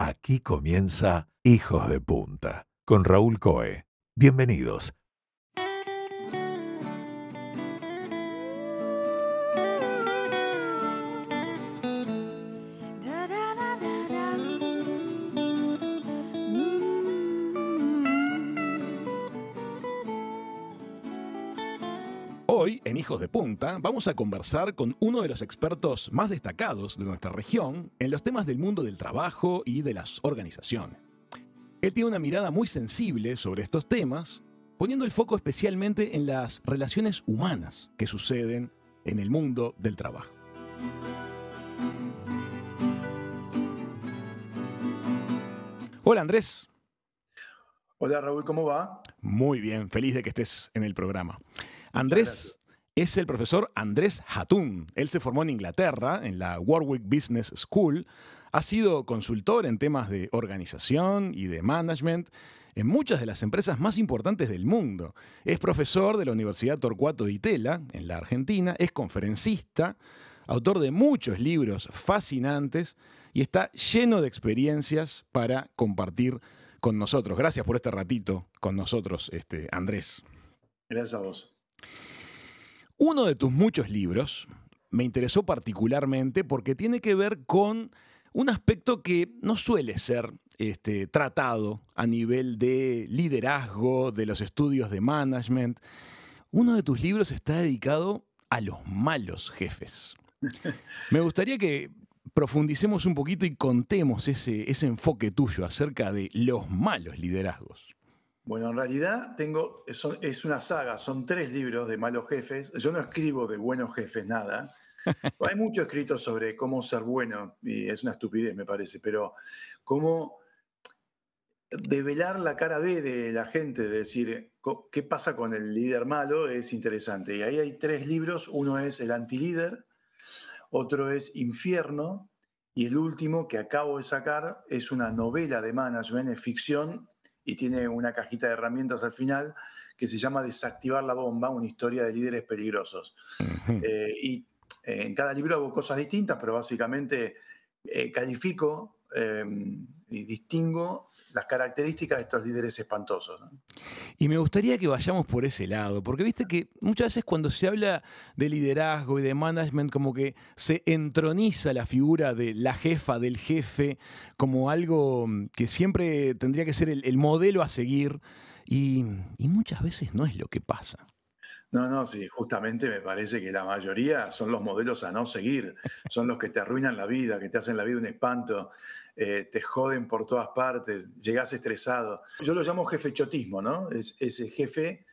Aquí comienza Hijos de Punta, con Raúl Coe. Bienvenidos. Hoy, en Hijos de Punta, vamos a conversar con uno de los expertos más destacados de nuestra región en los temas del mundo del trabajo y de las organizaciones. Él tiene una mirada muy sensible sobre estos temas, poniendo el foco especialmente en las relaciones humanas que suceden en el mundo del trabajo. Hola Andrés. Hola Raúl, ¿cómo va? Muy bien, feliz de que estés en el programa. Andrés es el profesor Andrés Hatun. Él se formó en Inglaterra, en la Warwick Business School. Ha sido consultor en temas de organización y de management en muchas de las empresas más importantes del mundo. Es profesor de la Universidad Torcuato Di Tella, en la Argentina. Es conferencista, autor de muchos libros fascinantes y está lleno de experiencias para compartir con nosotros. Gracias por este ratito con nosotros, Andrés. Gracias a vos. Uno de tus muchos libros me interesó particularmente porque tiene que ver con un aspecto que no suele ser tratado a nivel de liderazgo, de los estudios de management. Uno de tus libros está dedicado a los malos jefes. Me gustaría que profundicemos un poquito y contemos ese enfoque tuyo acerca de los malos liderazgos. Bueno, en realidad es una saga, son 3 libros de malos jefes. Yo no escribo de buenos jefes nada. Hay mucho escrito sobre cómo ser bueno, y es una estupidez me parece, pero cómo develar la cara B de la gente, de decir qué pasa con el líder malo, es interesante. Y ahí hay 3 libros, uno es El Antilíder, otro es Infierno, y el último que acabo de sacar es una novela de management, es ficción, y tiene una cajita de herramientas al final que se llama Desactivar la bomba, una historia de líderes peligrosos. En cada libro hago cosas distintas, pero básicamente califico y distingo las características de estos líderes espantosos, ¿no? Y me gustaría que vayamos por ese lado, porque viste que muchas veces cuando se habla de liderazgo y de management, como que se entroniza la figura de la jefa, del jefe, como algo que siempre tendría que ser el modelo a seguir, y muchas veces no es lo que pasa. No, sí, justamente me parece que la mayoría son los modelos a no seguir, son los que te arruinan la vida, que te hacen la vida un espanto, te joden por todas partes, llegás estresado. Yo lo llamo jefechotismo, ¿no? Es ese jefe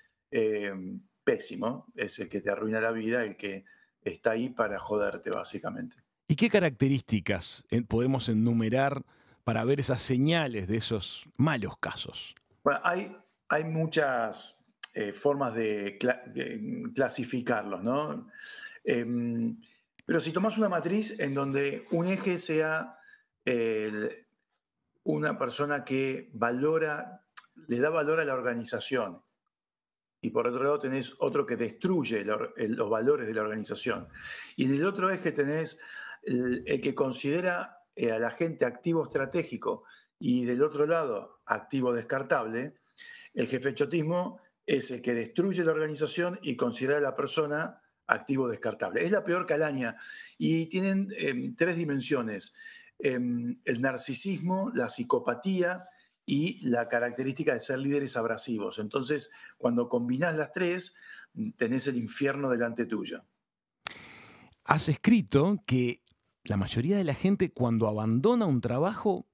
pésimo, es el que te arruina la vida, el que está ahí para joderte, básicamente. ¿Y qué características podemos enumerar para ver esas señales de esos malos casos? Bueno, hay muchas formas de clasificarlos, ¿no? Pero si tomás una matriz en donde un eje sea una persona que le da valor a la organización, y por otro lado tenés otro que destruye los valores de la organización, y en el otro eje tenés el que considera a la gente activo estratégico, y del otro lado activo descartable. El jefechotismo es el que destruye la organización y considera a la persona activo descartable. Es la peor calaña y tienen 3 dimensiones: el narcisismo, la psicopatía y la característica de ser líderes abrasivos. Entonces, cuando combinás las 3, tenés el infierno delante tuyo. Has escrito que la mayoría de la gente cuando abandona un trabajo,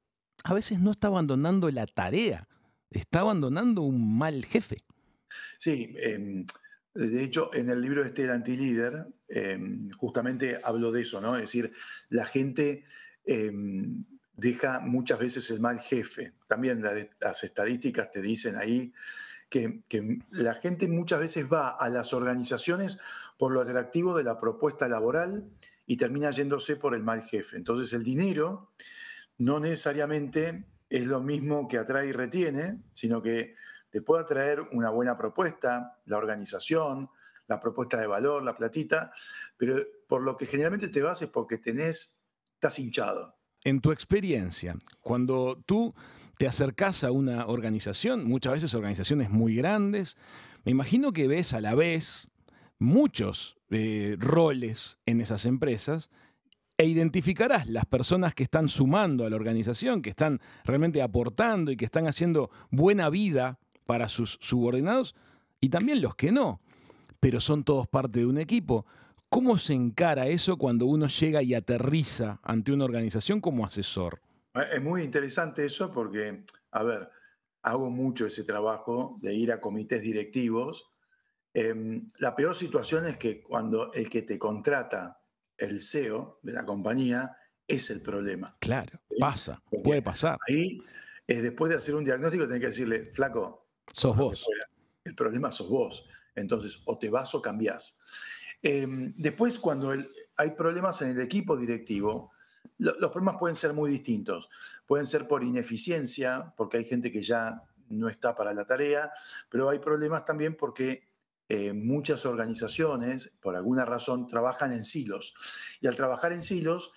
a veces no está abandonando la tarea, está abandonando un mal jefe. Sí, de hecho, en el libro El Antilíder, justamente hablo de eso, ¿no? Es decir, la gente deja muchas veces el mal jefe. También las estadísticas te dicen ahí que la gente muchas veces va a las organizaciones por lo atractivo de la propuesta laboral y termina yéndose por el mal jefe. Entonces, el dinero no necesariamente es lo mismo que atrae y retiene, sino que te puede atraer una buena propuesta, la organización, la propuesta de valor, la platita, pero por lo que generalmente te vas es porque estás hinchado. en tu experiencia, cuando tú te acercás a una organización, muchas veces organizaciones muy grandes, me imagino que ves a la vez muchos roles en esas empresas e identificarás las personas que están sumando a la organización, que están realmente aportando y que están haciendo buena vida para sus subordinados, y también los que no, pero son todos parte de un equipo. ¿Cómo se encara eso cuando uno llega y aterriza ante una organización como asesor? Es muy interesante eso porque, a ver, hago mucho ese trabajo de ir a comités directivos. La peor situación es que cuando el que te contrata, el CEO de la compañía, es el problema. Claro, ¿Sí? pasa, Porque puede pasar. ahí, después de hacer un diagnóstico, tenés que decirle, flaco, Sos por lo que vos. fuera, el problema sos vos. Entonces, o te vas o cambiás. Después, cuando hay problemas en el equipo directivo, los problemas pueden ser muy distintos. Pueden ser por ineficiencia, porque hay gente que ya no está para la tarea, pero hay problemas también porque muchas organizaciones, por alguna razón, trabajan en silos. Y al trabajar en silos,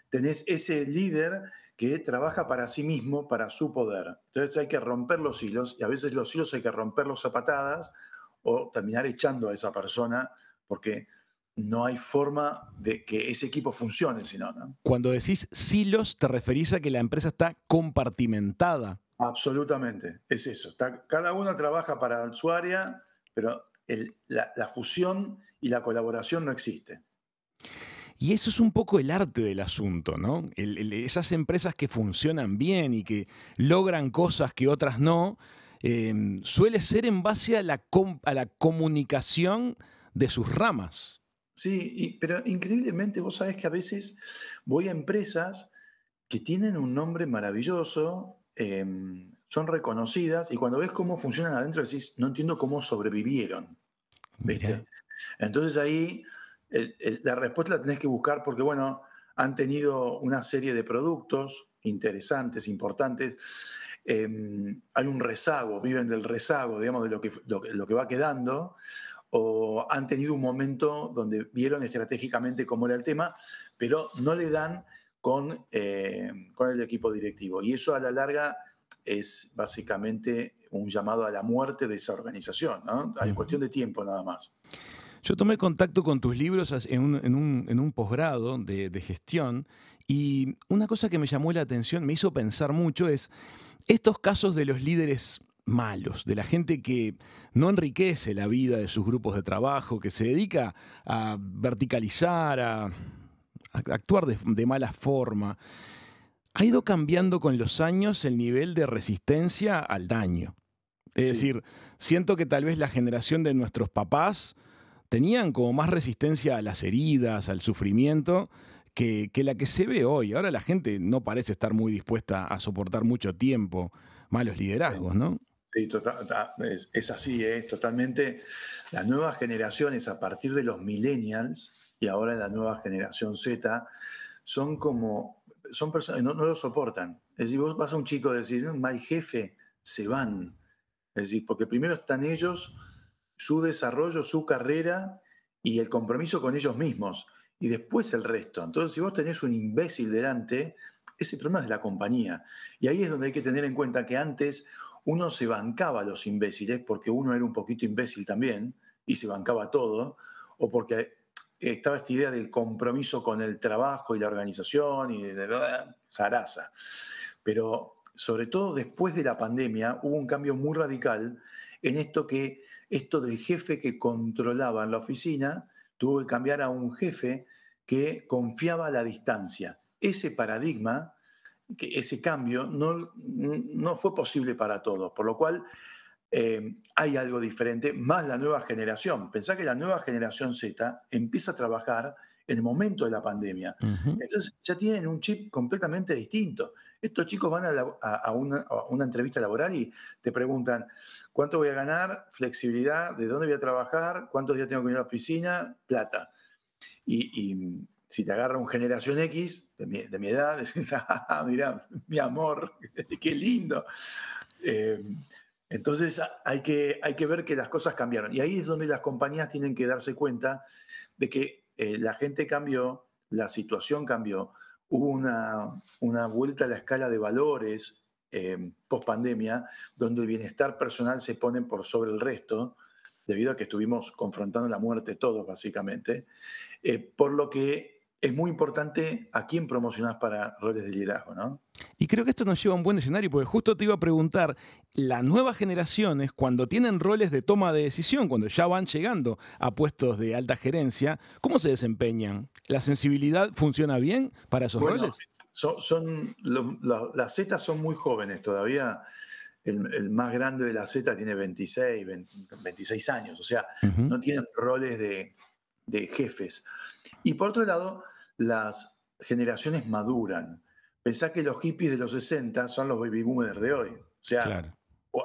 tenés ese líder que trabaja para sí mismo, para su poder. Entonces hay que romper los hilos, y a veces los hilos hay que romperlos a patadas o terminar echando a esa persona, porque no hay forma de que ese equipo funcione, sino, ¿no? Cuando decís silos, te referís a que la empresa está compartimentada. Absolutamente, es eso. Cada uno trabaja para su área, pero la fusión y la colaboración no existe. Y eso es un poco el arte del asunto, ¿no? Esas empresas que funcionan bien y que logran cosas que otras no, suele ser en base a a la comunicación de sus ramas. Sí, pero increíblemente vos sabés que a veces voy a empresas que tienen un nombre maravilloso, son reconocidas, y cuando ves cómo funcionan adentro decís, no entiendo cómo sobrevivieron, Mira, ¿viste? Entonces ahí la respuesta la tenés que buscar porque, bueno, han tenido una serie de productos interesantes, importantes. Hay un rezago, viven del rezago, digamos, de lo que va quedando, o han tenido un momento donde vieron estratégicamente cómo era el tema, pero no le dan con el equipo directivo. Y eso a la larga es básicamente un llamado a la muerte de esa organización, ¿no? Hay cuestión de tiempo nada más. yo tomé contacto con tus libros en un posgrado de gestión y una cosa que me llamó la atención, me hizo pensar mucho, es estos casos de los líderes malos, de la gente que no enriquece la vida de sus grupos de trabajo, que se dedica a verticalizar, a actuar de mala forma. Ha ido cambiando con los años el nivel de resistencia al daño. Es Sí. decir, siento que tal vez la generación de nuestros papás tenían como más resistencia a las heridas, al sufrimiento, que la que se ve hoy. Ahora la gente no parece estar muy dispuesta a soportar mucho tiempo malos liderazgos, ¿no? Sí, es así, es totalmente. Las nuevas generaciones, a partir de los millennials y ahora la nueva generación Z, son personas, no lo soportan. Es decir, vos vas a un chico y decís, "No, mal jefe", se van. Es decir, porque primero están ellos, su desarrollo, su carrera y el compromiso con ellos mismos, y después el resto. Entonces, si vos tenés un imbécil delante, ese problema es de la compañía. Y ahí es donde hay que tener en cuenta que antes uno se bancaba a los imbéciles porque uno era un poquito imbécil también y se bancaba todo, o porque estaba esta idea del compromiso con el trabajo y la organización y de zaraza. Pero sobre todo después de la pandemia hubo un cambio muy radical en esto del jefe que controlaba en la oficina tuvo que cambiar a un jefe que confiaba a la distancia. Ese paradigma, ese cambio, no fue posible para todos, por lo cual hay algo diferente, más la nueva generación. Pensá que la nueva generación Z empieza a trabajar en el momento de la pandemia. Ujú. Entonces ya tienen un chip completamente distinto. Estos chicos van a una entrevista laboral y te preguntan, ¿cuánto voy a ganar? Flexibilidad, ¿de dónde voy a trabajar? ¿Cuántos días tengo que ir a la oficina? Plata. Y si te agarra un generación X de mi edad, decís, ah, mirá, mi amor, qué lindo. Eh, entonces hay que ver que las cosas cambiaron. Y ahí es donde las compañías tienen que darse cuenta de que la gente cambió, la situación cambió. hubo una vuelta a la escala de valores post pandemia, donde el bienestar personal se pone por sobre el resto, debido a que estuvimos confrontando la muerte todos, básicamente. Por lo que es muy importante a quién promocionás para roles de liderazgo, ¿no? Y creo que esto nos lleva a un buen escenario, porque justo te iba a preguntar, las nuevas generaciones, cuando tienen roles de toma de decisión, cuando ya van llegando a puestos de alta gerencia, ¿cómo se desempeñan? ¿La sensibilidad funciona bien para esos roles? Las Zetas son muy jóvenes todavía. El más grande de la Z tiene 26 años, o sea, no tienen roles de jefes. Y por otro lado, las generaciones maduran. Pensá que los hippies de los 60 son los baby boomers de hoy. O sea, Claro.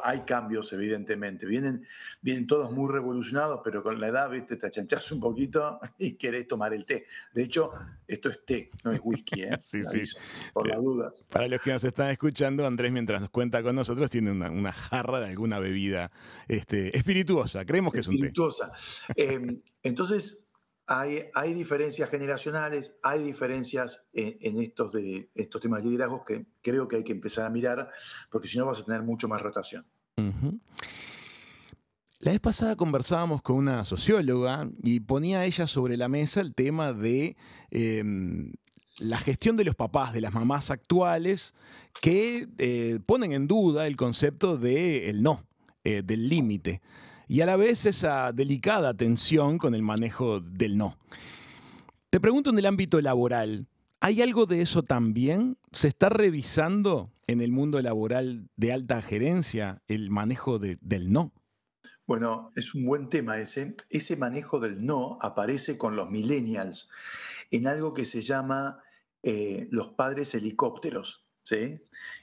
hay cambios, evidentemente. Vienen todos muy revolucionados, pero con la edad, ¿viste? Te achanchás un poquito y querés tomar el té. De hecho, esto es té, no es whisky, ¿eh? Sí, Aviso, sí. por la duda. Para los que nos están escuchando, Andrés, mientras nos cuenta con nosotros, tiene una jarra de alguna bebida espirituosa. Creemos que es un té. Espirituosa. Entonces, hay diferencias generacionales, hay diferencias en estos temas de liderazgo que creo que hay que empezar a mirar, porque si no vas a tener mucho más rotación. La vez pasada conversábamos con una socióloga y ponía ella sobre la mesa el tema de la gestión de los papás, de las mamás actuales, que ponen en duda el concepto del no, del límite, y a la vez esa delicada tensión con el manejo del no. Te pregunto en el ámbito laboral, ¿hay algo de eso también? ¿Se está revisando en el mundo laboral de alta gerencia el manejo del no? Bueno, es un buen tema ese. Ese manejo del no aparece con los millennials en algo que se llama los padres helicópteros, ¿sí?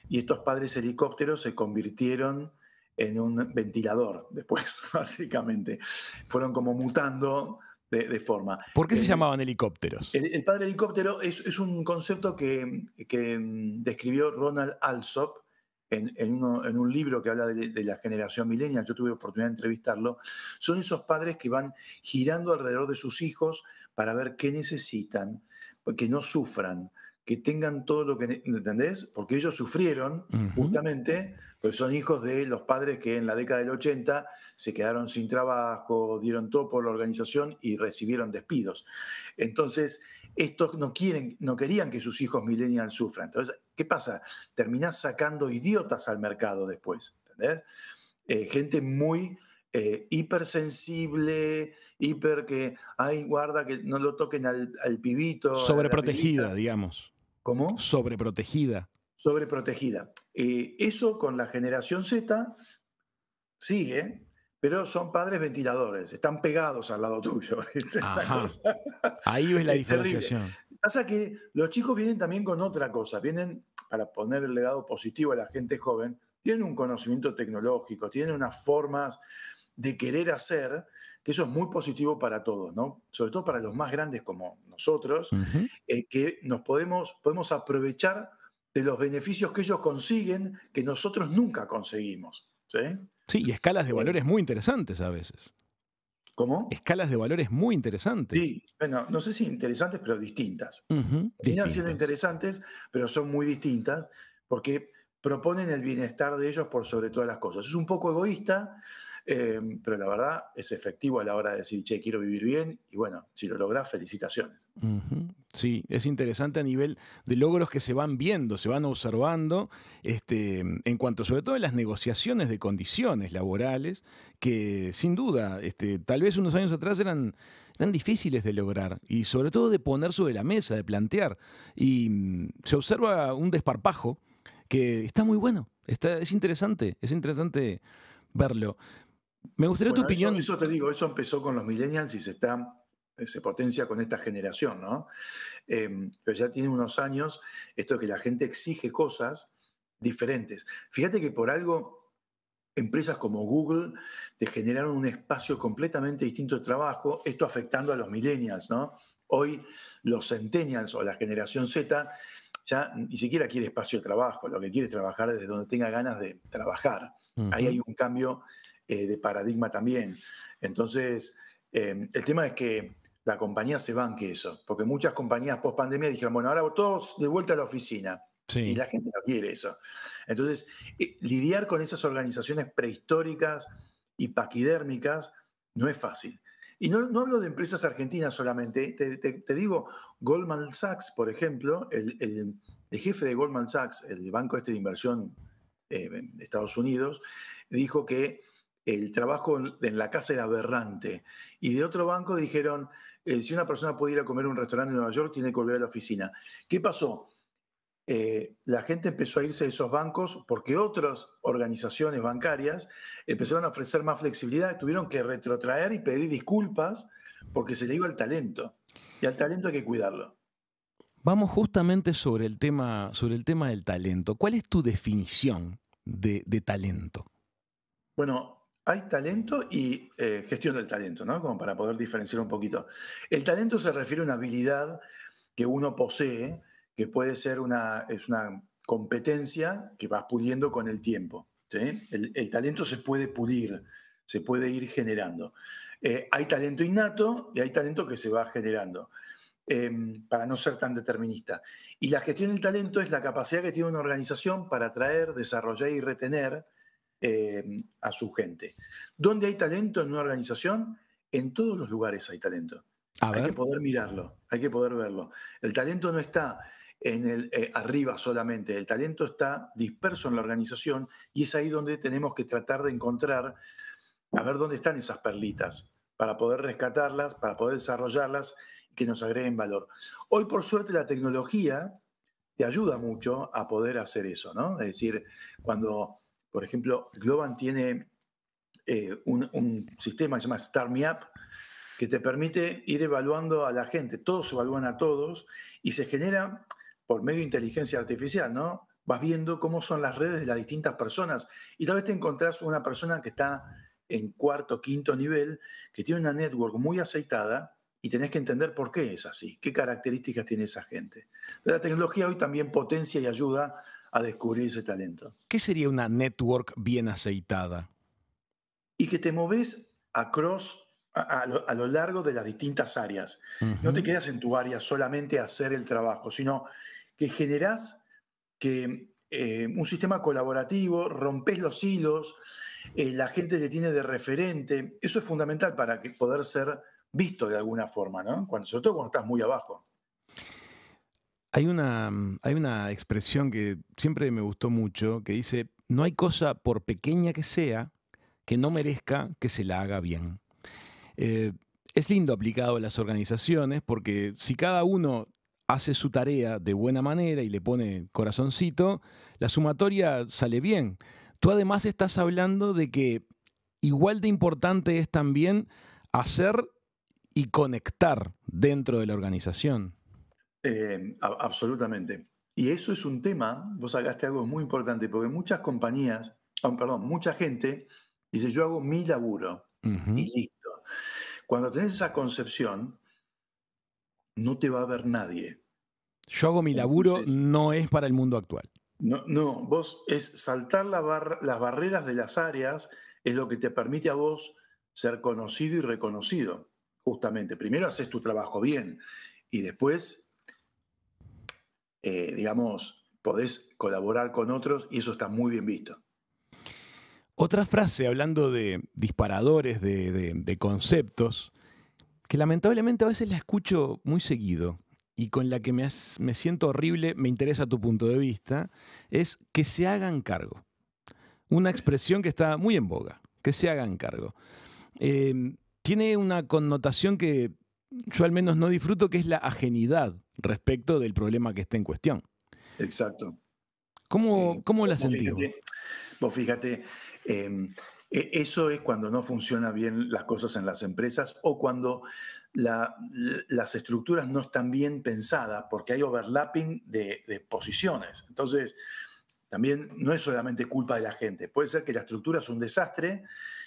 Y estos padres helicópteros se convirtieron en un ventilador después, básicamente. Fueron como mutando de forma. ¿Por qué se llamaban helicópteros? El padre helicóptero es un concepto que describió Ronald Alsop en un libro que habla de la generación millennial. Yo tuve oportunidad de entrevistarlo. Son esos padres que van girando alrededor de sus hijos para ver qué necesitan, que no sufran, que tengan todo lo que... ¿Entendés? Porque ellos sufrieron justamente, pues son hijos de los padres que en la década del 80 se quedaron sin trabajo, dieron todo por la organización y recibieron despidos. Entonces, estos no querían que sus hijos millennials sufran. Entonces, ¿qué pasa? Terminás sacando idiotas al mercado después, ¿entendés? Gente muy hipersensible, que, ay, guarda que no lo toquen al pibito. Sobreprotegida, digamos. ¿Cómo? Sobreprotegida. Sobreprotegida. Eso con la generación Z sigue, pero son padres ventiladores, están pegados al lado tuyo. Ajá. Ahí ves la diferenciación. Pasa que los chicos vienen también con otra cosa, vienen, para poner el legado positivo a la gente joven, tienen un conocimiento tecnológico, tienen unas formas de querer hacer, que eso es muy positivo para todos, ¿no? Sobre todo para los más grandes como nosotros, que nos podemos aprovechar de los beneficios que ellos consiguen que nosotros nunca conseguimos, ¿sí? Sí, y escalas de valores muy interesantes a veces. ¿Cómo? Escalas de valores muy interesantes. Sí, bueno, no sé si interesantes, pero distintas. Terminan siendo interesantes, pero son muy distintas, porque proponen el bienestar de ellos por sobre todas las cosas. Es un poco egoísta, pero la verdad es efectivo a la hora de decir, che, quiero vivir bien, y bueno, si lo lográs, felicitaciones. Sí, es interesante a nivel de logros que se van viendo, se van observando, en cuanto sobre todo a las negociaciones de condiciones laborales, que sin duda, tal vez unos años atrás eran difíciles de lograr, y sobre todo de poner sobre la mesa, de plantear. Y se observa un desparpajo que está muy bueno, es interesante verlo. Me gustaría tu opinión. Eso te digo, eso empezó con los millennials y se potencia con esta generación, ¿no? Pero ya tiene unos años esto de que la gente exige cosas diferentes. Fíjate que por algo empresas como Google te generaron un espacio completamente distinto de trabajo, esto afectando a los millennials, ¿no? Hoy los centennials o la generación Z ya ni siquiera quiere espacio de trabajo, lo que quiere es trabajar desde donde tenga ganas de trabajar. Ahí hay un cambio de paradigma también. Entonces, el tema es que la compañía se banque eso, porque muchas compañías post pandemia dijeron, bueno, ahora todos de vuelta a la oficina. Y Sí. la gente no quiere eso. Entonces, lidiar con esas organizaciones prehistóricas y paquidérmicas no es fácil. Y no hablo de empresas argentinas solamente, te digo, Goldman Sachs, por ejemplo, el jefe de Goldman Sachs, el banco este de inversión de Estados Unidos, dijo que el trabajo en la casa era aberrante. Y de otro banco dijeron, si una persona puede ir a comer a un restaurante en Nueva York, tiene que volver a la oficina. ¿Qué pasó? La gente empezó a irse de esos bancos porque otras organizaciones bancarias empezaron a ofrecer más flexibilidad, tuvieron que retrotraer y pedir disculpas porque se le iba el talento. Y al talento hay que cuidarlo. Vamos justamente sobre el tema del talento. ¿Cuál es tu definición de talento? Bueno, hay talento y gestión del talento, ¿no? Como para poder diferenciar un poquito. El talento se refiere a una habilidad que uno posee, que puede ser es una competencia que vas puliendo con el tiempo. ¿Sí? El talento se puede pulir, se puede ir generando. Hay talento innato y hay talento que se va generando, para no ser tan determinista. Y la gestión del talento es la capacidad que tiene una organización para atraer, desarrollar y retener a su gente. ¿Dónde hay talento en una organización? En todos los lugares hay talento. A Hay que ver. poder mirarlo, hay que poder verlo. El talento no está arriba solamente, el talento está disperso en la organización y es ahí donde tenemos que tratar de encontrar, a ver dónde están esas perlitas, para poder rescatarlas, para poder desarrollarlas y que nos agreguen valor. Hoy, por suerte, la tecnología te ayuda mucho a poder hacer eso, ¿no? Es decir, cuando, por ejemplo, Globant tiene un sistema que se llama Start Me Up, que te permite ir evaluando a la gente. Todos evalúan a todos y se genera por medio de inteligencia artificial, ¿no? Vas viendo cómo son las redes de las distintas personas y tal vez te encontrás una persona que está en cuarto, quinto nivel, que tiene una network muy aceitada y tenés que entender por qué es así, qué características tiene esa gente. Pero la tecnología hoy también potencia y ayuda a descubrir ese talento. ¿Qué sería una network bien aceitada? Y que te moves a lo largo de las distintas áreas. No te Ujú. quedas en tu área solamente a hacer el trabajo, sino que generás un sistema colaborativo, rompes los hilos, la gente te tiene de referente. Eso es fundamental para poder ser visto de alguna forma, ¿no? Sobre todo cuando estás muy abajo. Hay una expresión que siempre me gustó mucho que dice, no hay cosa por pequeña que sea que no merezca que se la haga bien. Eh, es lindo aplicado a las organizaciones porque si cada uno hace su tarea de buena manera y le pone corazoncito, la sumatoria sale bien. Tú además estás hablando de que igual de importante es también hacer y conectar dentro de la organización. Absolutamente. Y eso es un tema, vos sacaste algo muy importante, porque muchas compañías, perdón, mucha gente dice, yo hago mi laburo Ujú. y listo. Cuando tenés esa concepción, no te va a ver nadie. Yo hago mi laburo, Entonces, no es para el mundo actual. no, vos es saltar las barreras de las áreas, es lo que te permite a vos ser conocido y reconocido, justamente. Primero haces tu trabajo bien y después, digamos, podés colaborar con otros y eso está muy bien visto. Otra frase, hablando de disparadores de conceptos, que lamentablemente a veces la escucho muy seguido y con la que me siento horrible, me interesa tu punto de vista, es que se hagan cargo. Una expresión que está muy en boga, que se hagan cargo. Tiene una connotación que yo al menos no disfruto, que es la ajenidad respecto del problema que está en cuestión. Exacto. ¿Cómo la Vos sentís vos? fíjate, vos fíjate, eso es cuando no funcionan bien las cosas en las empresas o cuando las estructuras no están bien pensadas porque hay overlapping de posiciones. Entonces, también no es solamente culpa de la gente, puede ser que la estructura es un desastre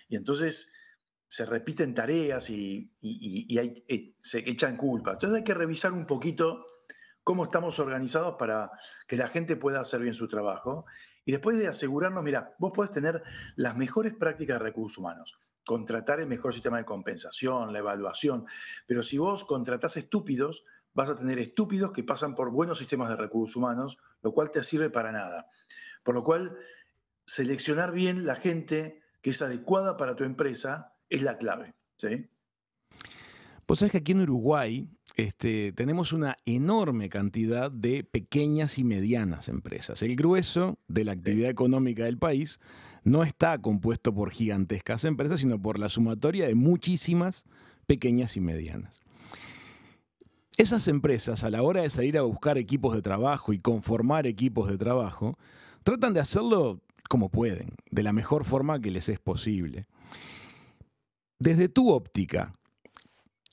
y entonces se repiten tareas y se echan culpa. Entonces hay que revisar un poquito cómo estamos organizados para que la gente pueda hacer bien su trabajo. Y después de asegurarnos, mira, vos podés tener las mejores prácticas de recursos humanos, contratar el mejor sistema de compensación, la evaluación, pero si vos contratás estúpidos, vas a tener estúpidos que pasan por buenos sistemas de recursos humanos, lo cual te sirve para nada. Por lo cual, seleccionar bien la gente que es adecuada para tu empresa es la clave, ¿sí? Vos sabés que aquí en Uruguay tenemos una enorme cantidad de pequeñas y medianas empresas. El grueso de la actividad económica del país no está compuesto por gigantescas empresas, sino por la sumatoria de muchísimas pequeñas y medianas. Esas empresas, a la hora de salir a buscar equipos de trabajo y conformar equipos de trabajo, tratan de hacerlo como pueden, de la mejor forma que les es posible. Desde tu óptica,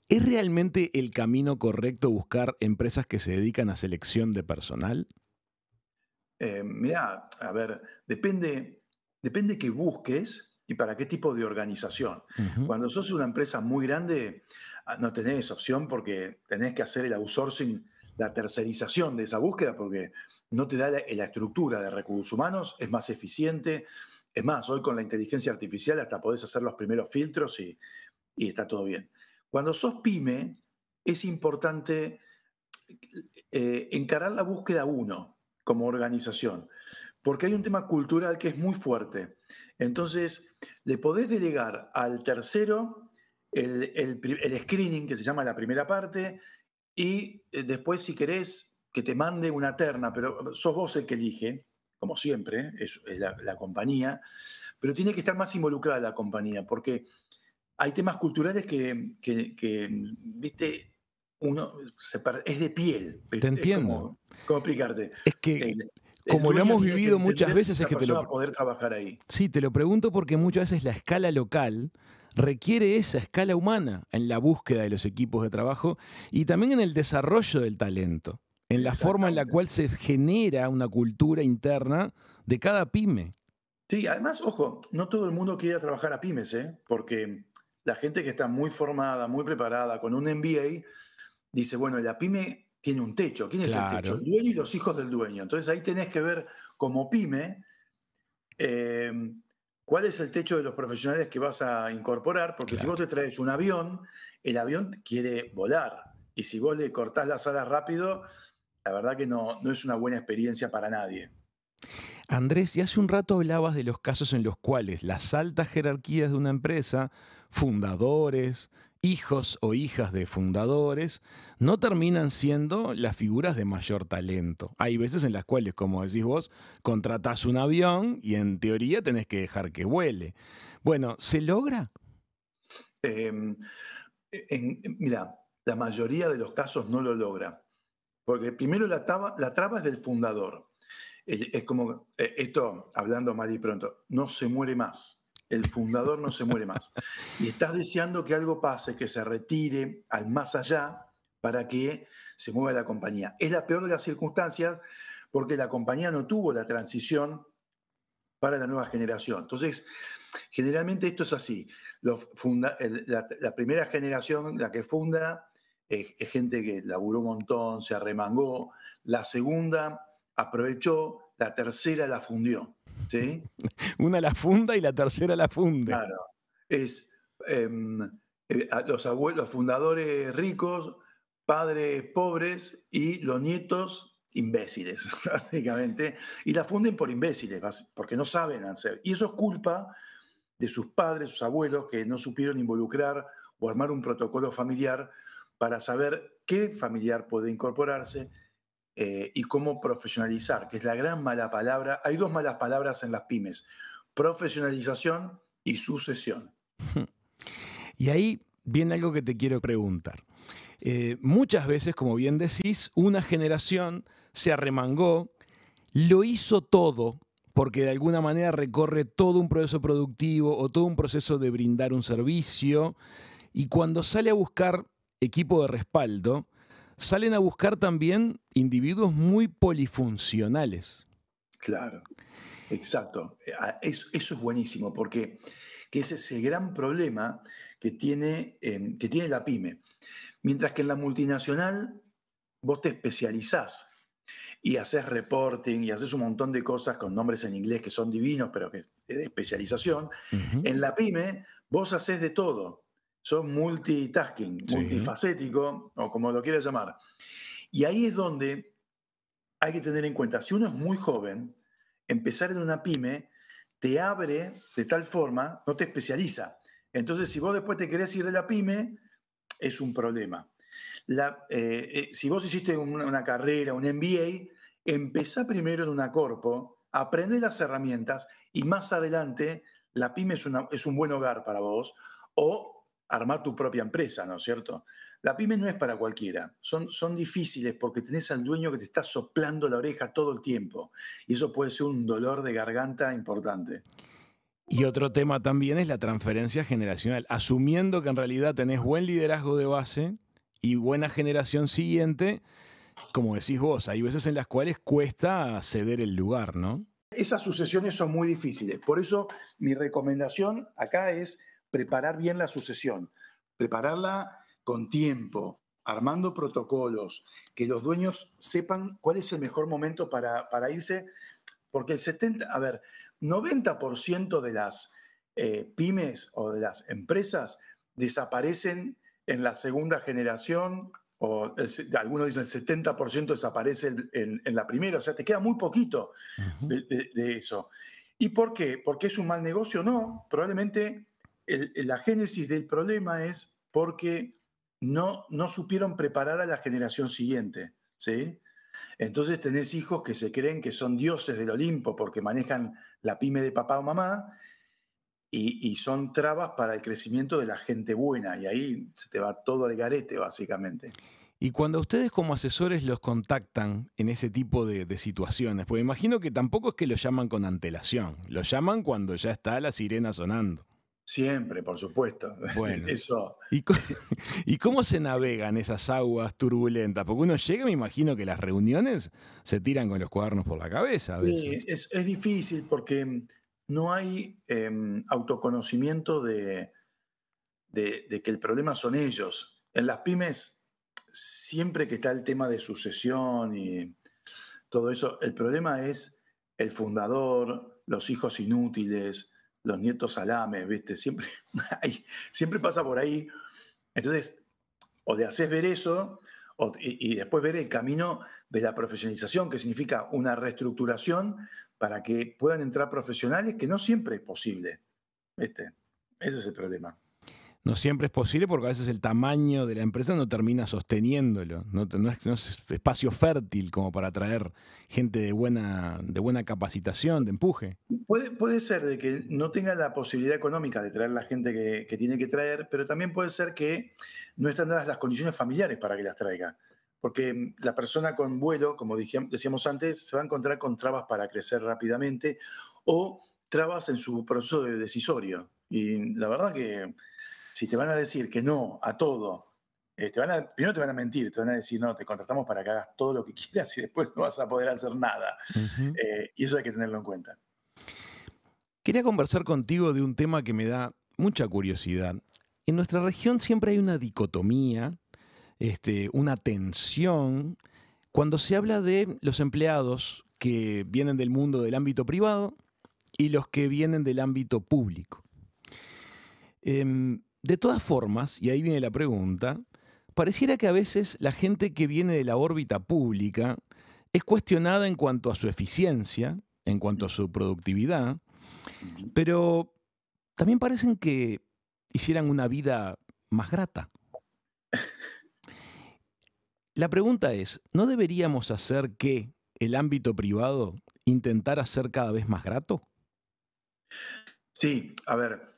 ¿es realmente el camino correcto buscar empresas que se dedican a selección de personal? Mirá, a ver, depende qué busques y para qué tipo de organización. Cuando sos una empresa muy grande, no tenés opción porque tenés que hacer el outsourcing, la tercerización de esa búsqueda, porque no te da la estructura de recursos humanos, es más eficiente. Es más, hoy con la inteligencia artificial hasta podés hacer los primeros filtros y está todo bien. Cuando sos pyme, es importante encarar la búsqueda uno como organización, porque hay un tema cultural que es muy fuerte. Entonces, le podés delegar al tercero el screening, que se llama la primera parte, y después, si querés, que te mande una terna, pero sos vos el que elige, como siempre, es la compañía, pero tiene que estar más involucrada la compañía, porque hay temas culturales que viste, es de piel. Te Es entiendo. ¿cómo explicarte? Es que, El como lo dueño hemos tiene que vivido muchas entender si veces, es esa que persona va a poder trabajar ahí. Sí, te lo pregunto porque muchas veces la escala local requiere esa escala humana en la búsqueda de los equipos de trabajo y también en el desarrollo del talento, en la forma en la cual se genera una cultura interna de cada pyme. Sí, además, ojo, no todo el mundo quiere trabajar a pymes, porque la gente que está muy formada, muy preparada, con un MBA, dice, bueno, la pyme tiene un techo. ¿Quién es el techo? El dueño y los hijos del dueño. Entonces ahí tenés que ver como pyme cuál es el techo de los profesionales que vas a incorporar, porque si vos te traes un avión, el avión quiere volar. Y si vos le cortás las alas rápido, la verdad que no es una buena experiencia para nadie. Andrés, y hace un rato hablabas de los casos en los cuales las altas jerarquías de una empresa, fundadores, hijos o hijas de fundadores, no terminan siendo las figuras de mayor talento. Hay veces en las cuales, como decís vos, contratás un avión y en teoría tenés que dejar que vuele. Bueno, ¿se logra? Mira, la mayoría de los casos no lo logra. Porque primero la traba es del fundador. Es como, esto, hablando mal y pronto, no se muere más. El fundador no se muere más. Y estás deseando que algo pase, que se retire al más allá para que se mueva la compañía. Es la peor de las circunstancias porque la compañía no tuvo la transición para la nueva generación. Entonces, generalmente esto es así. La primera generación, la que funda, es gente que laburó un montón, se arremangó. La segunda aprovechó, la tercera la fundió. ¿Sí? Una la funda y la tercera la funde. Claro. Es los fundadores ricos, padres pobres y los nietos imbéciles, básicamente. Y la funden por imbéciles, porque no saben hacer. Y eso es culpa de sus padres, sus abuelos, que no supieron involucrar o armar un protocolo familiar para saber qué familiar puede incorporarse y cómo profesionalizar, que es la gran mala palabra. Hay dos malas palabras en las pymes: profesionalización y sucesión. Y ahí viene algo que te quiero preguntar. Muchas veces, como bien decís, una generación se arremangó, lo hizo todo, porque de alguna manera recorre todo un proceso productivo o todo un proceso de brindar un servicio, y cuando sale a buscar equipo de respaldo, salen a buscar también individuos muy polifuncionales. Claro, exacto. Eso es buenísimo, porque ese es el gran problema que tiene la pyme. Mientras que en la multinacional vos te especializás y haces reporting y haces un montón de cosas con nombres en inglés que son divinos, pero que es de especialización. En la pyme vos haces de todo. Sos multitasking, Sí. multifacético, o como lo quieras llamar. Y ahí es donde hay que tener en cuenta, si uno es muy joven, empezar en una pyme te abre de tal forma, no te especializa. Entonces, si vos después te querés ir de la pyme, es un problema. Si vos hiciste una carrera, un MBA, empezá primero en una corpo, aprende las herramientas y más adelante la pyme es un buen hogar para vos, o armar tu propia empresa, ¿no es cierto? La pyme no es para cualquiera, son difíciles porque tenés al dueño que te está soplando la oreja todo el tiempo y eso puede ser un dolor de garganta importante. Y otro tema también es la transferencia generacional, asumiendo que en realidad tenés buen liderazgo de base y buena generación siguiente, como decís vos, hay veces en las cuales cuesta ceder el lugar, ¿no? Esas sucesiones son muy difíciles, por eso mi recomendación acá es preparar bien la sucesión, prepararla con tiempo, armando protocolos, que los dueños sepan cuál es el mejor momento para irse, porque 90% de las pymes o de las empresas desaparecen en la segunda generación, o algunos dicen el 70% desaparece en la primera, o sea, te queda muy poquito de eso. ¿Y por qué? ¿Porque es un mal negocio? No, probablemente la génesis del problema es porque no supieron preparar a la generación siguiente, ¿sí? Entonces tenés hijos que se creen que son dioses del Olimpo porque manejan la pyme de papá o mamá y son trabas para el crecimiento de la gente buena y ahí se te va todo al garete básicamente. Y cuando ustedes como asesores los contactan en ese tipo de situaciones, pues imagino que tampoco es que los llaman con antelación, los llaman cuando ya está la sirena sonando. Siempre, por supuesto. Bueno. Eso. ¿Y cómo se navegan esas aguas turbulentas? Porque uno llega, me imagino que las reuniones se tiran con los cuadernos por la cabeza a veces. Sí, es difícil porque no hay autoconocimiento de que el problema son ellos. En las pymes, siempre que está el tema de sucesión y todo eso, el problema es el fundador, los hijos inútiles, los nietos salames, ¿viste? Siempre pasa por ahí. Entonces, o le haces ver eso, y después ver el camino de la profesionalización, que significa una reestructuración para que puedan entrar profesionales, que no siempre es posible, ¿viste? Ese es el problema. No siempre es posible porque a veces el tamaño de la empresa no termina sosteniéndolo. No es espacio fértil como para atraer gente de buena capacitación, de empuje. Puede ser de que no tenga la posibilidad económica de traer la gente que tiene que traer, pero también puede ser que no están dadas las condiciones familiares para que las traiga. Porque la persona con vuelo, como decíamos antes, se va a encontrar con trabas para crecer rápidamente o trabas en su proceso de decisorio. Y la verdad que si te van a decir que no a todo, primero te van a mentir, te van a decir, no, te contratamos para que hagas todo lo que quieras y después no vas a poder hacer nada. Y eso hay que tenerlo en cuenta. Quería conversar contigo de un tema que me da mucha curiosidad. En nuestra región siempre hay una dicotomía, una tensión, cuando se habla de los empleados que vienen del mundo del ámbito privado y los que vienen del ámbito público. De todas formas, y ahí viene la pregunta, pareciera que a veces la gente que viene de la órbita pública es cuestionada en cuanto a su eficiencia, en cuanto a su productividad, pero también parecen que hicieran una vida más grata. La pregunta es, ¿no deberíamos hacer que el ámbito privado intentara ser cada vez más grato? Sí, a ver,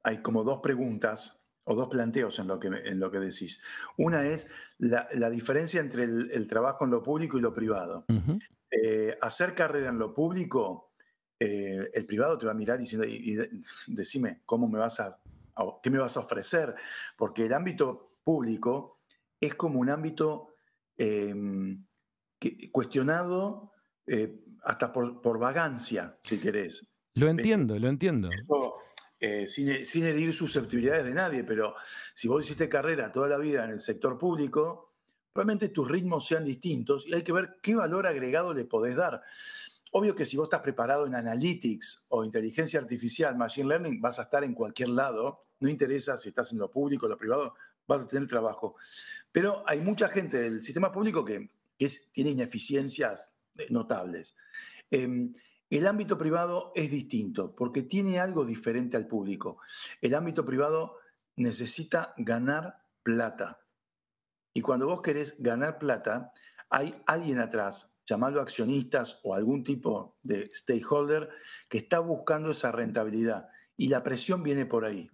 hay como dos preguntas o dos planteos en lo que decís. Una es la diferencia entre el trabajo en lo público y lo privado. Hacer carrera en lo público, el privado te va a mirar diciendo, y decime, ¿qué me vas a ofrecer? Porque el ámbito público es como un ámbito cuestionado hasta por vagancia, si querés. Lo entiendo. Eso, sin herir susceptibilidades de nadie, pero si vos hiciste carrera toda la vida en el sector público, probablemente tus ritmos sean distintos y hay que ver qué valor agregado le podés dar. Obvio que si vos estás preparado en Analytics o inteligencia artificial, Machine Learning, vas a estar en cualquier lado. No interesa si estás en lo público o lo privado, vas a tener trabajo. Pero hay mucha gente del sistema público que tiene ineficiencias notables. El ámbito privado es distinto porque tiene algo diferente al público. El ámbito privado necesita ganar plata. Y cuando vos querés ganar plata, hay alguien atrás, llamarlo accionistas o algún tipo de stakeholder, que está buscando esa rentabilidad. Y la presión viene por ahí.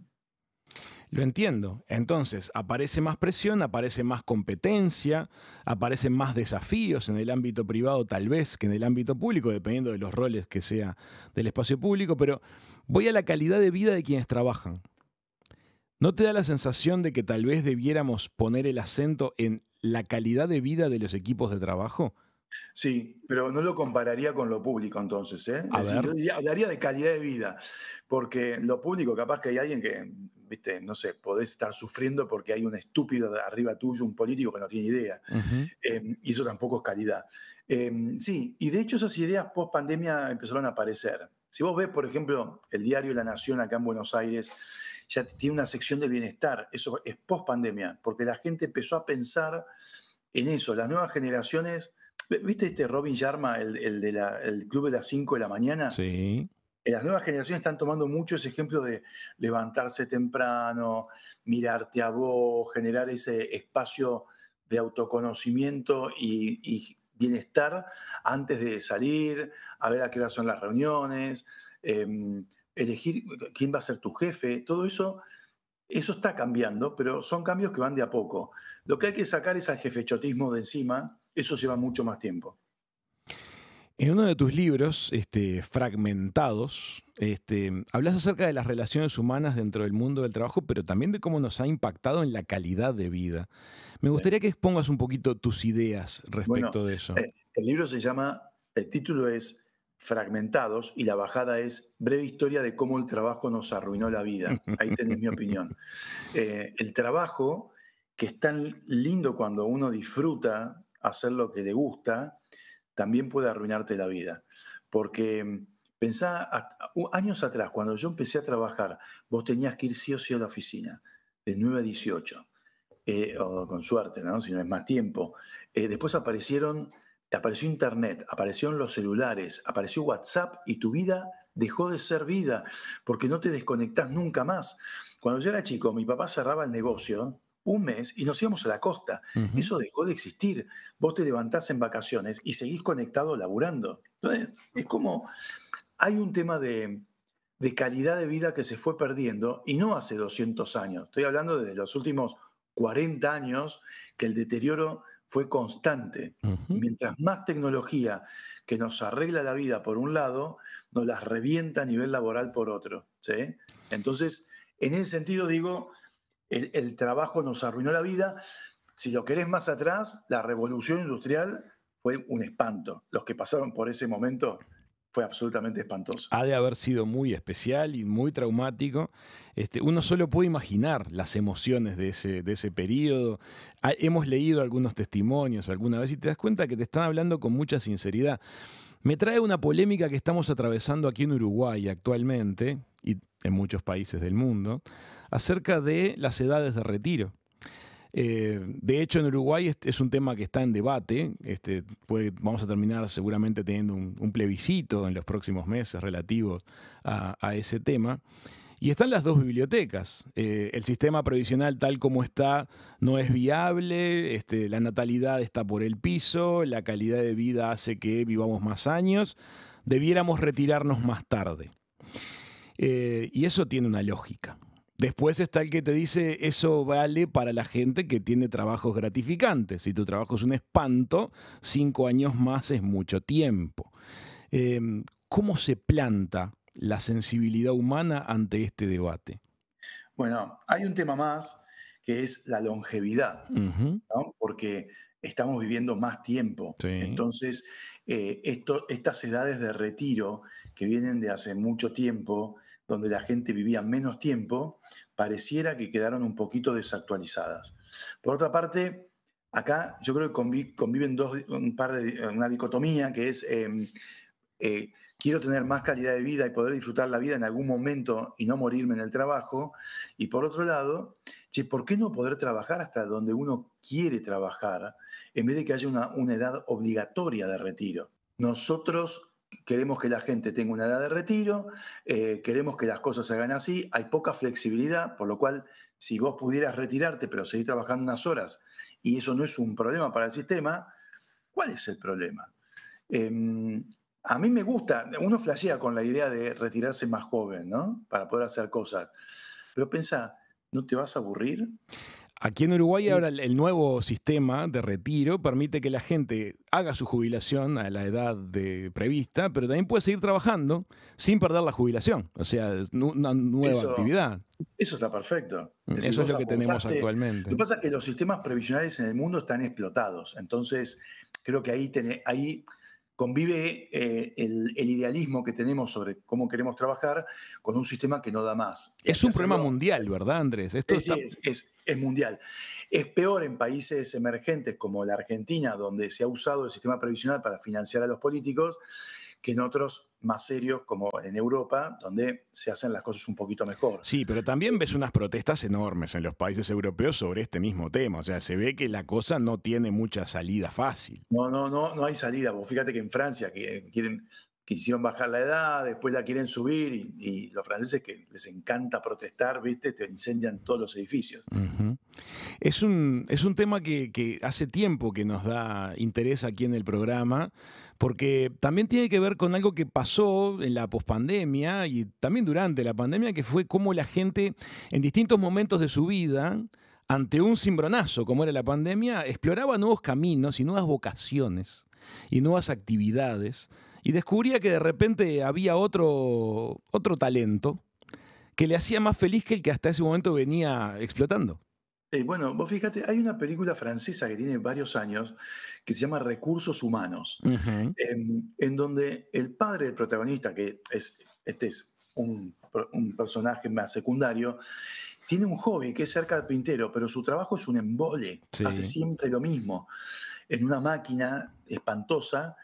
Lo entiendo. Entonces, aparece más presión, aparece más competencia, aparecen más desafíos en el ámbito privado tal vez que en el ámbito público, dependiendo de los roles que sea del espacio público, pero voy a la calidad de vida de quienes trabajan. ¿No te da la sensación de que tal vez debiéramos poner el acento en la calidad de vida de los equipos de trabajo? Sí, pero no lo compararía con lo público entonces, ¿eh? A Es decir, ver. yo hablaría de calidad de vida, porque lo público capaz que hay alguien que, viste, no sé, podés estar sufriendo porque hay un estúpido de arriba tuyo, un político que no tiene idea, Ujú. y eso tampoco es calidad. Sí, y de hecho esas ideas post pandemia empezaron a aparecer. Si vos ves, por ejemplo, el diario La Nación acá en Buenos Aires, ya tiene una sección de bienestar, eso es post pandemia, porque la gente empezó a pensar en eso, las nuevas generaciones. ¿Viste este Robin Sharma, el club de las 5 de la mañana? Sí. Las nuevas generaciones están tomando mucho ese ejemplo de levantarse temprano, mirarte a vos, generar ese espacio de autoconocimiento y bienestar antes de salir, a ver a qué hora son las reuniones, elegir quién va a ser tu jefe, todo eso. Eso está cambiando, pero son cambios que van de a poco. Lo que hay que sacar es al jefechotismo de encima, eso lleva mucho más tiempo. En uno de tus libros, Fragmentados, hablas acerca de las relaciones humanas dentro del mundo del trabajo, pero también de cómo nos ha impactado en la calidad de vida. Me ¿Sí? gustaría que expongas un poquito tus ideas Bueno, respecto de eso. el libro el título es Fragmentados y la bajada es Breve historia de cómo el trabajo nos arruinó la vida. Ahí tenés mi opinión. El trabajo, que es tan lindo cuando uno disfruta hacer lo que le gusta, también puede arruinarte la vida. Porque pensá, años atrás, cuando yo empecé a trabajar, vos tenías que ir sí o sí a la oficina, de 9 a 18, o con suerte, ¿no? Si no es más tiempo. Después apareció Internet, aparecieron los celulares, apareció WhatsApp y tu vida dejó de ser vida, porque no te desconectás nunca más. Cuando yo era chico, mi papá cerraba el negocio un mes y nos íbamos a la costa. Ujú. Eso dejó de existir. Vos te levantás en vacaciones y seguís conectado laburando. Entonces, es como, hay un tema de calidad de vida que se fue perdiendo y no hace 200 años. Estoy hablando de los últimos 40 años que el deterioro fue constante. Ujú. Mientras más tecnología que nos arregla la vida por un lado, nos las revienta a nivel laboral por otro. ¿Sí? Entonces, en ese sentido digo, el trabajo nos arruinó la vida. Si lo querés más atrás, la revolución industrial fue un espanto. Los que pasaron por ese momento fue absolutamente espantoso. Ha de haber sido muy especial y muy traumático. Uno solo puede imaginar las emociones de ese periodo. Hemos leído algunos testimonios alguna vez y te das cuenta que te están hablando con mucha sinceridad. Me trae una polémica que estamos atravesando aquí en Uruguay actualmente y en muchos países del mundo acerca de las edades de retiro. De hecho, en Uruguay es un tema que está en debate. Vamos a terminar seguramente teniendo un plebiscito en los próximos meses relativos a ese tema. Y están las dos bibliotecas. El sistema previsional tal como está no es viable, la natalidad está por el piso, la calidad de vida hace que vivamos más años, debiéramos retirarnos más tarde. Y eso tiene una lógica. Después está el que te dice, eso vale para la gente que tiene trabajos gratificantes. Si tu trabajo es un espanto, 5 años más es mucho tiempo. ¿Cómo se planta la sensibilidad humana ante este debate? Bueno, hay un tema más que es la longevidad, Ujú. ¿no? Porque estamos viviendo más tiempo. Sí. Entonces, estas edades de retiro que vienen de hace mucho tiempo, donde la gente vivía menos tiempo, pareciera que quedaron un poquito desactualizadas. Por otra parte, acá yo creo que conviven una dicotomía que es quiero tener más calidad de vida y poder disfrutar la vida en algún momento y no morirme en el trabajo. Y por otro lado, ¿por qué no poder trabajar hasta donde uno quiere trabajar en vez de que haya una edad obligatoria de retiro? Nosotros queremos que la gente tenga una edad de retiro, queremos que las cosas se hagan así, hay poca flexibilidad, por lo cual si vos pudieras retirarte pero seguir trabajando unas horas y eso no es un problema para el sistema, ¿cuál es el problema? A mí me gusta, uno flashea con la idea de retirarse más joven, ¿no? Para poder hacer cosas. Pero pensá, ¿no te vas a aburrir? Aquí en Uruguay ahora el nuevo sistema de retiro permite que la gente haga su jubilación a la edad prevista, pero también puede seguir trabajando sin perder la jubilación. O sea, es una nueva actividad. Eso está perfecto. Eso es lo que tenemos actualmente. Lo que pasa es que los sistemas previsionales en el mundo están explotados. Entonces, creo que ahí convive el idealismo que tenemos sobre cómo queremos trabajar con un sistema que no da más. Es un problema mundial, ¿verdad, Andrés? Es mundial. Es peor en países emergentes como la Argentina, donde se ha usado el sistema previsional para financiar a los políticos, que en otros más serios, como en Europa, donde se hacen las cosas un poquito mejor. Sí, pero también ves unas protestas enormes en los países europeos sobre este mismo tema. O sea, se ve que la cosa no tiene mucha salida fácil. No hay salida. Vos fíjate que en Francia quisieron bajar la edad, después la quieren subir y los franceses que les encanta protestar, ¿viste? Te incendian todos los edificios. Uh-huh. Es un tema que hace tiempo que nos da interés aquí en el programa, porque también tiene que ver con algo que pasó en la pospandemia y también durante la pandemia, que fue cómo la gente en distintos momentos de su vida, ante un cimbronazo como era la pandemia, exploraba nuevos caminos y nuevas vocaciones y nuevas actividades y descubría que de repente había otro talento que le hacía más feliz que el que hasta ese momento venía explotando. Bueno, vos fíjate, hay una película francesa que tiene varios años que se llama Recursos Humanos, Uh-huh. en donde el padre del protagonista, que es un personaje más secundario, tiene un hobby que es ser carpintero, pero su trabajo es un embole, Sí. hace siempre lo mismo, en una máquina espantosa,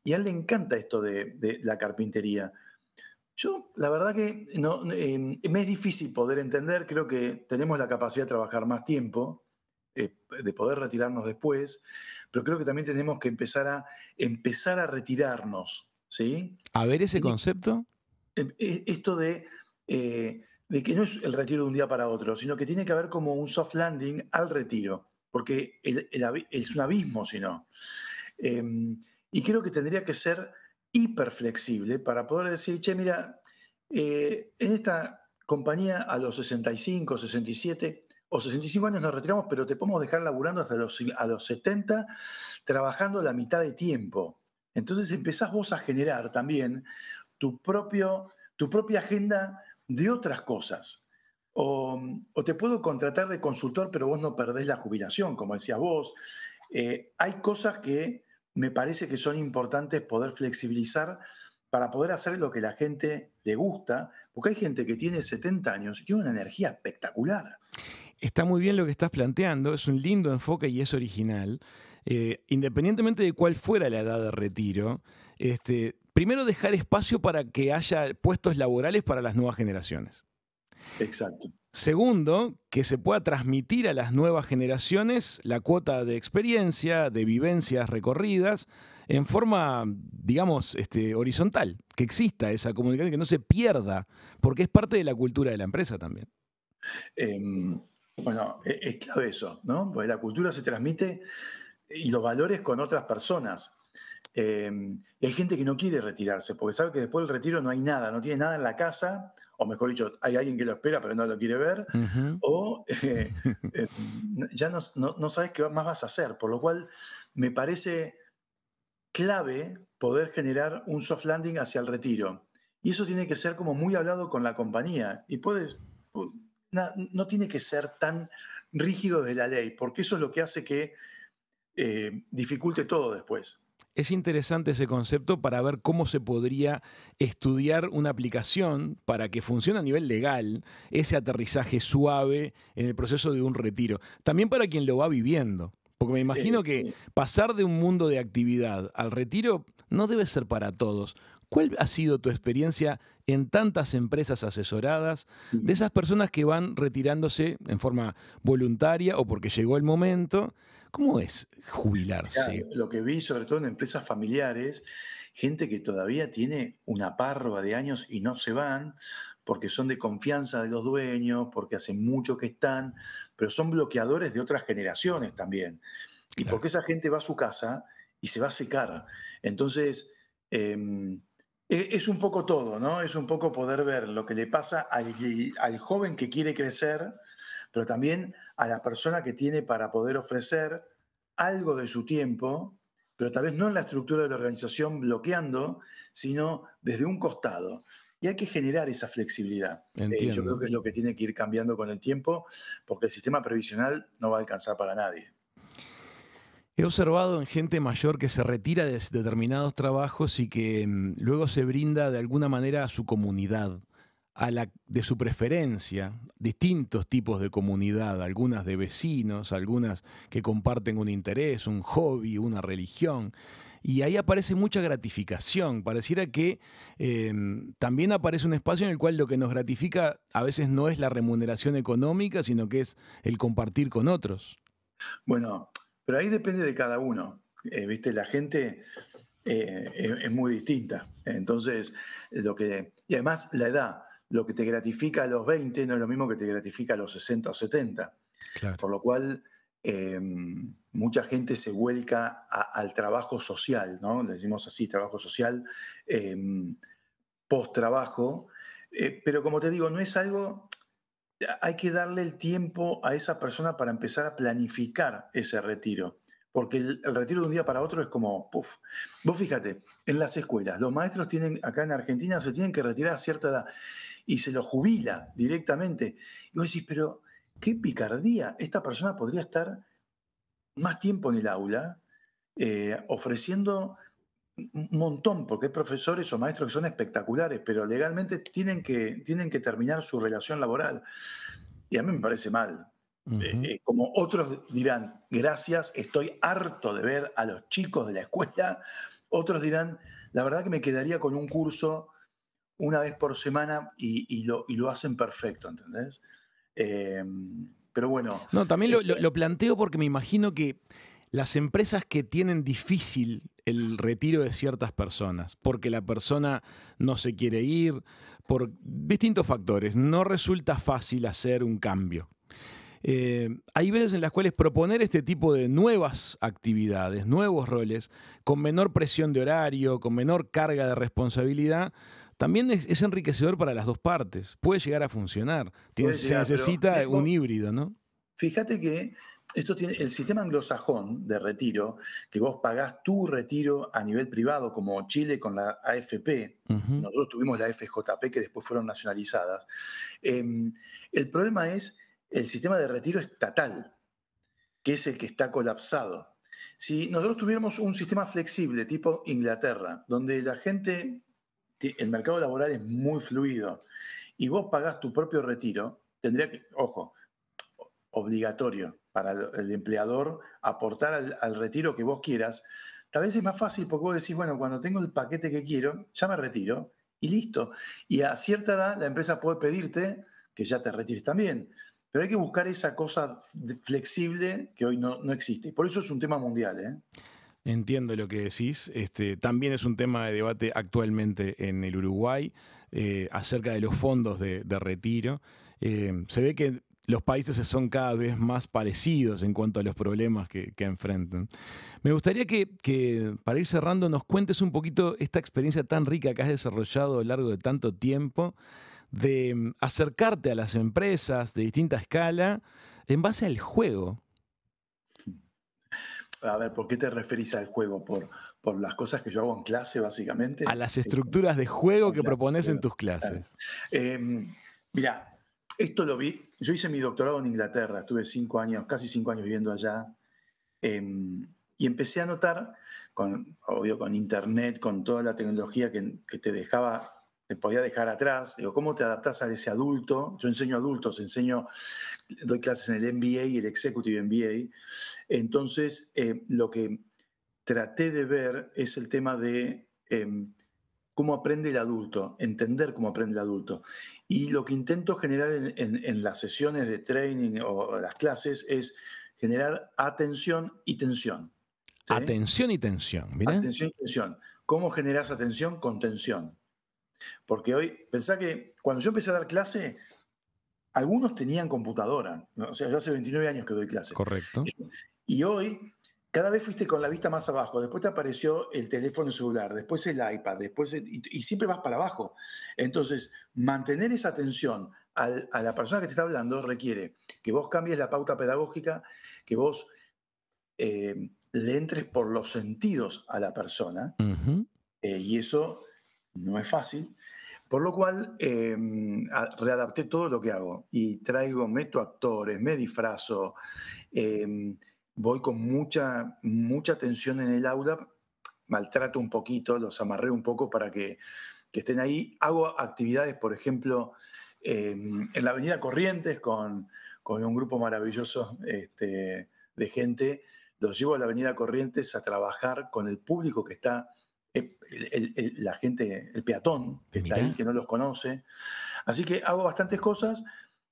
y a él le encanta esto de la carpintería. Yo, la verdad que me es difícil poder entender, creo que tenemos la capacidad de trabajar más tiempo, de poder retirarnos después, pero creo que también tenemos que empezar a retirarnos, ¿sí? A ver ese concepto. Esto de que no es el retiro de un día para otro, sino que tiene que haber como un soft landing al retiro, porque es un abismo si no. Y creo que tendría que ser hiperflexible para poder decir, che, mira, en esta compañía a los 65, 67 o 65 años nos retiramos, pero te podemos dejar laburando hasta a los 70, trabajando la mitad de tiempo. Entonces empezás vos a generar también tu propia agenda de otras cosas. O te puedo contratar de consultor, pero vos no perdés la jubilación, como decías vos. Hay cosas que me parece que son importantes poder flexibilizar para poder hacer lo que la gente le gusta, porque hay gente que tiene 70 años y tiene una energía espectacular. Está muy bien lo que estás planteando, es un lindo enfoque y es original. Independientemente de cuál fuera la edad de retiro, primero dejar espacio para que haya puestos laborales para las nuevas generaciones. Exacto. Segundo, que se pueda transmitir a las nuevas generaciones la cuota de experiencia, de vivencias recorridas, en forma, digamos, horizontal, que exista esa comunicación, que no se pierda, porque es parte de la cultura de la empresa también. Bueno, es clave eso, ¿no? Porque la cultura se transmite y los valores con otras personas. Hay gente que no quiere retirarse, porque sabe que después del retiro no hay nada, no tiene nada en la casa, o mejor dicho, hay alguien que lo espera pero no lo quiere ver, Uh-huh. o ya no sabes qué más vas a hacer, por lo cual me parece clave poder generar un soft landing hacia el retiro. Y eso tiene que ser como muy hablado con la compañía, y no tiene que ser tan rígido de la ley, porque eso es lo que hace que dificulte todo después. Es interesante ese concepto para ver cómo se podría estudiar una aplicación para que funcione a nivel legal ese aterrizaje suave en el proceso de un retiro. También para quien lo va viviendo, Porque me imagino que Sí. pasar de un mundo de actividad al retiro no debe ser para todos. ¿Cuál ha sido tu experiencia en tantas empresas asesoradas de esas personas que van retirándose en forma voluntaria o porque llegó el momento? ¿Cómo es Mirá, jubilarse? lo que vi, sobre todo en empresas familiares, gente que todavía tiene una parva de años y no se van porque son de confianza de los dueños, porque hace mucho que están, pero son bloqueadores de otras generaciones también. Y Claro. porque esa gente va a su casa y se va a secar. Entonces, es un poco todo, ¿no? Es un poco poder ver lo que le pasa al joven que quiere crecer, pero también a la persona que tiene para poder ofrecer algo de su tiempo, pero tal vez no en la estructura de la organización bloqueando, sino desde un costado. Y hay que generar esa flexibilidad. Yo creo Entiendo. que es lo que tiene que ir cambiando con el tiempo, porque el sistema previsional no va a alcanzar para nadie. He observado en gente mayor que se retira de determinados trabajos y que luego se brinda de alguna manera a su comunidad, a la de su preferencia, distintos tipos de comunidad, algunas de vecinos, algunas que comparten un interés, un hobby, una religión. Y ahí aparece mucha gratificación. Pareciera que también aparece un espacio en el cual lo que nos gratifica a veces no es la remuneración económica, sino que es el compartir con otros. Bueno, pero ahí depende de cada uno. ¿Viste? La gente es muy distinta. Entonces, y además la edad, lo que te gratifica a los 20 no es lo mismo que te gratifica a los 60 o 70. Claro. Por lo cual, mucha gente se vuelca al trabajo social, ¿no? Le decimos así, trabajo social, eh, post-trabajo. Pero como te digo, no es algo, hay que darle el tiempo a esa persona para empezar a planificar ese retiro. Porque el retiro de un día para otro es como, puff. Vos fíjate, en las escuelas, los maestros tienen, acá en Argentina, se tienen que retirar a cierta edad y se los jubila directamente. Y vos decís, pero qué picardía, esta persona podría estar más tiempo en el aula ofreciendo un montón, porque hay profesores o maestros que son espectaculares, pero legalmente tienen que terminar su relación laboral. Y a mí me parece mal. Ujú. Como otros dirán, gracias, estoy harto de ver a los chicos de la escuela. Otros dirán, la verdad que me quedaría con un curso una vez por semana y lo hacen perfecto, ¿entendés? Eh, pero bueno, No, también lo, eso, lo planteo porque me imagino que las empresas que tienen difícil el retiro de ciertas personas, porque la persona no se quiere ir, por distintos factores, no resulta fácil hacer un cambio. Hay veces en las cuales proponer este tipo de nuevas actividades, nuevos roles, con menor presión de horario, con menor carga de responsabilidad, también es enriquecedor para las dos partes. Puede llegar a funcionar. puede Se llegar, pero necesita un híbrido, ¿no? fíjate que esto tiene el sistema anglosajón de retiro, que vos pagás tu retiro a nivel privado, como Chile con la AFP. Ujú. Nosotros tuvimos la FJP que después fueron nacionalizadas. Eh, el problema es el sistema de retiro estatal, que es el que está colapsado. Si nosotros tuviéramos un sistema flexible tipo Inglaterra, donde la gente, el mercado laboral es muy fluido y vos pagás tu propio retiro, tendría que, ojo, obligatorio para el empleador aportar al retiro que vos quieras, tal vez es más fácil porque vos decís, bueno, cuando tengo el paquete que quiero, ya me retiro y listo. Y a cierta edad la empresa puede pedirte que ya te retires también. Pero hay que buscar esa cosa flexible que hoy no existe. Y por eso es un tema mundial, ¿eh? Entiendo lo que decís. También es un tema de debate actualmente en el Uruguay acerca de los fondos de retiro. Se ve que los países son cada vez más parecidos en cuanto a los problemas que enfrentan. Me gustaría que, para ir cerrando, nos cuentes un poquito esta experiencia tan rica que has desarrollado a lo largo de tanto tiempo, de acercarte a las empresas de distinta escala en base al juego. A ver, ¿por qué te referís al juego? ¿Por las cosas que yo hago en clase, A básicamente? las estructuras de juego que Claro, propones en claro, tus claro. clases. Mira, esto lo vi. Yo hice mi doctorado en Inglaterra, estuve 5 años, casi 5 años viviendo allá, y empecé a notar, obvio, con internet, con toda la tecnología que te dejaba te podía dejar atrás. Digo, ¿cómo te adaptás a ese adulto? Yo enseño a adultos, doy clases en el MBA y el Executive MBA. Entonces, lo que traté de ver es el tema de cómo aprende el adulto, entender cómo aprende el adulto. Y lo que intento generar en las sesiones de training o las clases es generar atención y tensión. ¿Sí? Atención y tensión, mirá. Atención y tensión. ¿Cómo generas atención con tensión? Porque hoy, pensá que cuando yo empecé a dar clase, algunos tenían computadora. ¿No? O sea, yo hace 29 años que doy clase. Correcto. Y hoy, cada vez fuiste con la vista más abajo. Después te apareció el teléfono celular, después el iPad, y siempre vas para abajo. Entonces, mantener esa atención a la persona que te está hablando requiere que vos cambies la pauta pedagógica, que vos le entres por los sentidos a la persona, y eso no es fácil, por lo cual readapté todo lo que hago y meto actores, me disfrazo, voy con mucha tensión en el aula, maltrato un poquito, los amarré un poco para que estén ahí. Hago actividades, por ejemplo, en la Avenida Corrientes con un grupo maravilloso de gente. Los llevo a la Avenida Corrientes a trabajar con el público que está, la gente, el peatón que está ahí, que no los conoce. Así que hago bastantes cosas.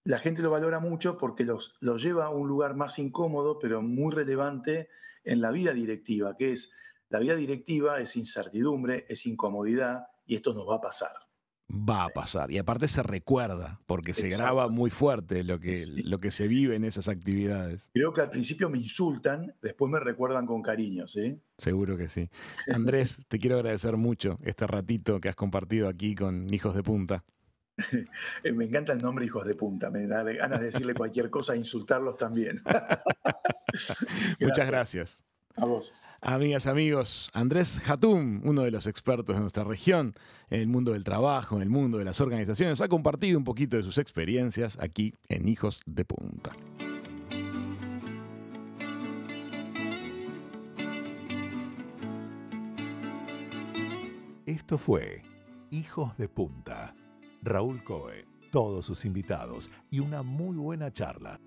La gente lo valora mucho porque los lleva a un lugar más incómodo, pero muy relevante en la vida directiva, que es, la vida directiva es incertidumbre, es incomodidad, y esto nos va a pasar. Va a pasar. Y aparte se recuerda, porque se graba muy fuerte lo que se vive en esas actividades. Creo que al principio me insultan, después me recuerdan con cariño, ¿sí? Seguro que sí. Andrés, te quiero agradecer mucho este ratito que has compartido aquí con Hijos de Punta. Me encanta el nombre Hijos de Punta, me da ganas de decirle cualquier cosa e insultarlos también. Muchas gracias. A vos. Amigas, amigos, Andrés Hatun, uno de los expertos de nuestra región en el mundo del trabajo, en el mundo de las organizaciones, ha compartido un poquito de sus experiencias aquí en Hijos de Punta. Esto fue Hijos de Punta. Raúl Coe, todos sus invitados y una muy buena charla.